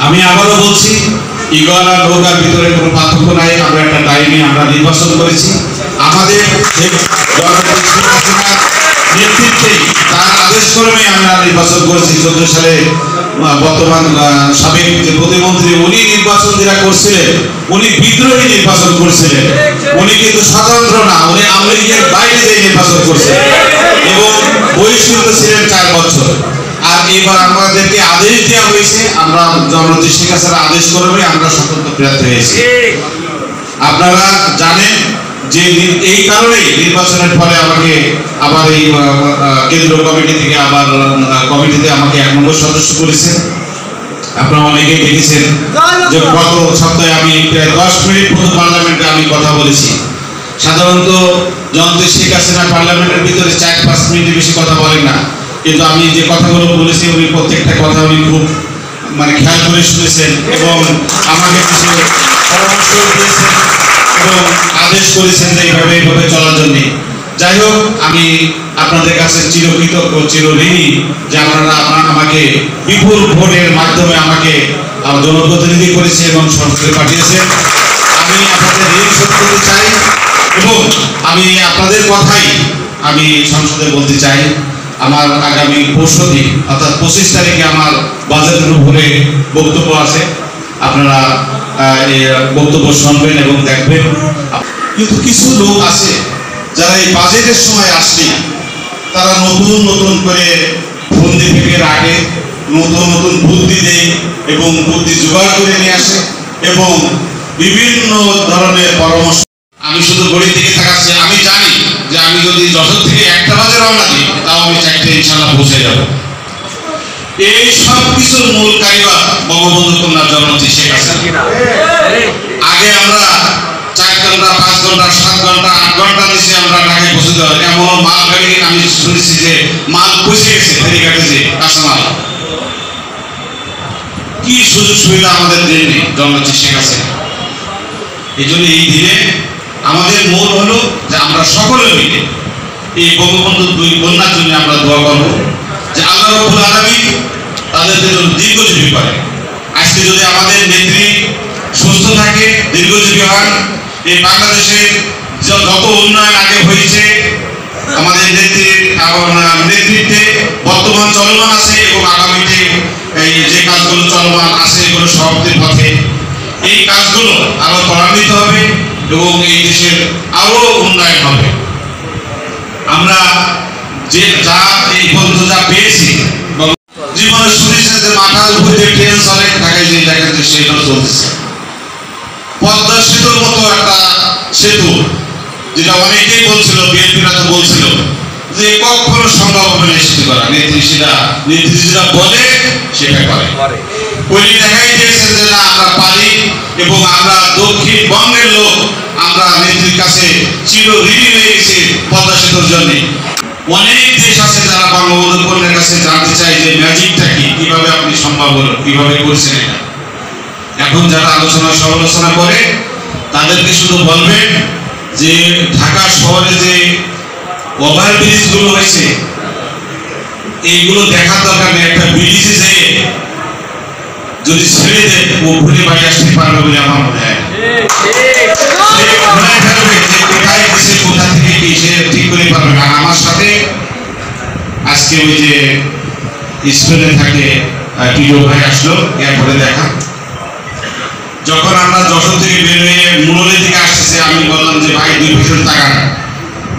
আমি আবারও বলছি, ইগল আর নৌকার ভিতরে কোনো পার্থক্য নাই। আমরা একটা টাইমে আমরা নির্বাচন করেছি। আমাদের নেতৃত্বেই তার আদেশ ক্রমে আমরা নির্বাচন করেছি। 14 সালে বর্তমান সাবেক যে প্রতিমন্ত্রী উনি নির্বাচন যারা করছিলেন উনি বিদ্রোহী নির্বাচন করছিলেন। উনি কিন্তু স্বতন্ত্র না, উনি আওয়ামী লীগের বাইরে দিয়ে নির্বাচন করছিলেন এবং বহিষ্কৃত ছিলেন 4 বছর। আর এবার আমাদেরকে আদেশ দেওয়া হয়েছে, আমরা জননেত্রী শেখ হাসিনার আদেশ করবে আমরা স্বতন্ত্র প্রার্থী হয়েছি। আপনারা জানেন যে এই কারণেই নির্বাচনের ফলে আমাকে আবার এই কেন্দ্রীয় কমিটি থেকে আবার কমিটিতে আমাকে 1 নম্বর সদস্য করেছেন। আপনারা অনেকেই দেখেছেন যে গত সপ্তাহে আমি প্রায় 10 মিনিট মতো পার্লামেন্টে আমি কথা বলেছি। সাধারণত জননেত্রী শেখ হাসিনা পার্লামেন্টের ভিতরে 4-5 মিনিটের বেশি কথা বলেন না, কিন্তু আমি যে কথাগুলো বলেছি উনি প্রত্যেকটা কথা উনি খুব খেয়াল করে শুনেছেন এবং আমাকে কিছু পরামর্শ দিয়েছেন এবং আদেশ করেছেন যে এইভাবে চলার জন্য। যাই হোক, আমি আপনাদের কাছে চিরকৃতজ্ঞ, চিরঋণী যে আপনারা আমাকে বিপুল ভোটের মাধ্যমে আমাকে জনপ্রতিনিধি করেছে এবং সংসদে পাঠিয়েছেন। আমি আপনাদের ঋণ শোধ করতে চাই এবং আমি আপনাদের কথাই আমি সংসদে বলতে চাই। আমার আগামী পরশুদিন অর্থাৎ 25 তারিখে আমার বাজেটের উপরে বক্তব্য আছে। আপনারা এই বক্তব্য শুনবেন এবং দেখবেন। কিন্তু কিছু লোক আছে যারা এই বাজেটের সময় আসলে তারা নতুন করে ফন্দি থেকে রাখে, নতুন বুদ্ধি দেয় এবং বুদ্ধি জোগাড় করে নিয়ে আসে এবং বিভিন্ন ধরনের পরামর্শ। আমি শুধু গড়ির দিকে তাকাচ্ছি। আমি জানি যে আমি যদি যশোর থেকে 1টা বাজে রওনা দিই তাও আমি 4টে ইনশাআল্লাহ পৌঁছে যাব। এই সব কিছুর মূল কারিগর বঙ্গবন্ধু কন্যা জননেত্রী শেখ হাসিনা। আগে আমরা 4 ঘন্টা, 5 ঘন্টা, 7 ঘন্টা, 8 ঘন্টা নিচে আমরা ঢাকায় পৌঁছতে হয়। এমন মাল গাড়ি আমি শুনেছি যে মাল পৌঁছে গেছে ফেরিঘাটে, যে কাঁচামাল। কি সুযোগ সুবিধা আমাদের দেননি জননেত্রী শেখ হাসিনা। এই জন্য এই দিনে আমাদের মূল হলো যে আমরা সকলে মিলে এই বঙ্গবন্ধু 2 কন্যার জন্য আমরা দোয়া করব যে আল্লাহ রাব্বুল আলামিন তাদেরকে যেন দীর্ঘজীবী করে। আজকে যদি আমাদের নেত্রী সুস্থ থাকে, দীর্ঘজীবী হন, এই বাংলাদেশের যত উন্নয়ন আগে হয়েছে আমাদের নেতৃত্বে বর্তমান চলমান আছে এবং আগামীতে এই যে কাজগুলো চলমান আছে এগুলো সমাপ্তির পথে। এই কাজগুলো আরো ত্বরান্বিত হবে এবং এই দেশের আরো উন্নয়ন হবে। আমরা যে যা এই পর্যন্ত যা পেয়েছি, জীবনে শুনেছেন যে মাথার উপর যে ট্রেন চলে ঢাকায়, যে দেখেন যে সেটাও চলতেছে। পদ্মা সেতুর মতো একটা সেতু, যেটা অনেকেই বলছিল, বিএনপিরা তো বলছিল যে কখনো সম্ভব হবে না সেতু করা। নেত্রী যেটা বলে সেটা করে। উনি দেখাই দিয়েছেন যে না, আমরা পারি এবং আমরা দক্ষিণবঙ্গের লোক, আমরা নেত্রীর কাছে চিরঋণী হয়ে গেছি পদ্মা সেতুর জন্য। অনেক দেশ আছে যারা বঙ্গবন্ধু কন্যার কাছে জানতে চায় যে ম্যাজিকটা কি, কিভাবে আপনি সম্ভব হলো, কিভাবে করছেন এটা। এখন যারা সমালোচনা করে তাদেরকে শুধু বলবেন যে ঢাকা শহরে যে ওভারব্রিজ গুলো হয়েছে এইগুলো দেখার দরকার নেই। একটা ব্রিজে যেয়ে যদি ছেড়ে দেন ও ঘুরে বাড়ি আসতে পারবে বলে আমার মনে হয়। কোথায় গেছে, কোথা থেকে কি সে ঠিক করে পারবে না। আমার সাথে আজকে ওই যে স্পেনে থাকে টিও ভাই আসলো এয়ারপোর্টে দেখা। যখন আমরা যশোর থেকে বের হয়ে মুরলী থেকে আসতেছে, আমি বললাম যে ভাই 2 বছর টাকা না।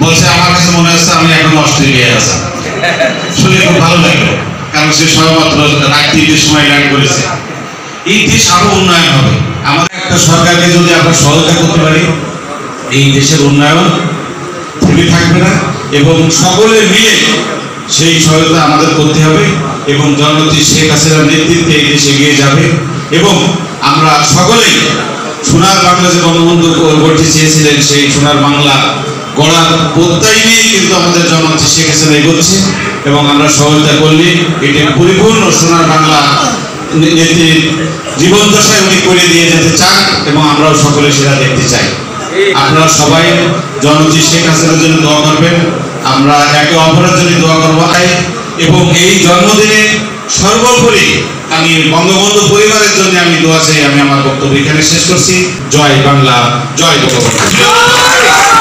বলছে আমার কাছে মনে হচ্ছে আমি এখন অস্ট্রেলিয়ায় আছি। শুনে খুব ভালো লাগলো, কারণ সে সবেমাত্র রাত 3টের সময় ল্যান্ড করেছে। এই দেশ আরো উন্নয়ন হবে। আমাদের একটা সরকারকে যদি আমরা সহায়তা করতে পারি, এই দেশের উন্নয়ন থেমে থাকবে না এবং সকলে মিলে সেই সহায়তা আমাদের করতে হবে এবং জননেত্রী শেখ হাসিনার নেতৃত্বে এই দেশ এগিয়ে যাবে এবং আমরা সকলেই সোনার বাংলা যে বঙ্গবন্ধু গড়তে চেয়েছিলেন সেই সোনার বাংলা গড়ার প্রত্যয় নিয়ে কিন্তু আমাদের জননেত্রী শেখ হাসিনা এগোচ্ছে এবং আমরা সহায়তা করলে এটা পরিপূর্ণ সোনার বাংলা নেত্রীর জীবন দশায় উনি করে দিয়ে যেতে চান এবং আমরাও সকলে সেটা দেখতে চাই। আপনারা সবাই জননেত্রী শেখ হাসিনার জন্য দোয়া করবেন, আমরা একে অপরের জন্য দোয়া করবো এবং এই জন্মদিনে সর্বোপরি আমি বঙ্গবন্ধু পরিবারের জন্য আমি দোয়া চাই। আমি আমার বক্তব্য এখানে শেষ করছি। জয় বাংলা, জয় বঙ্গবন্ধু।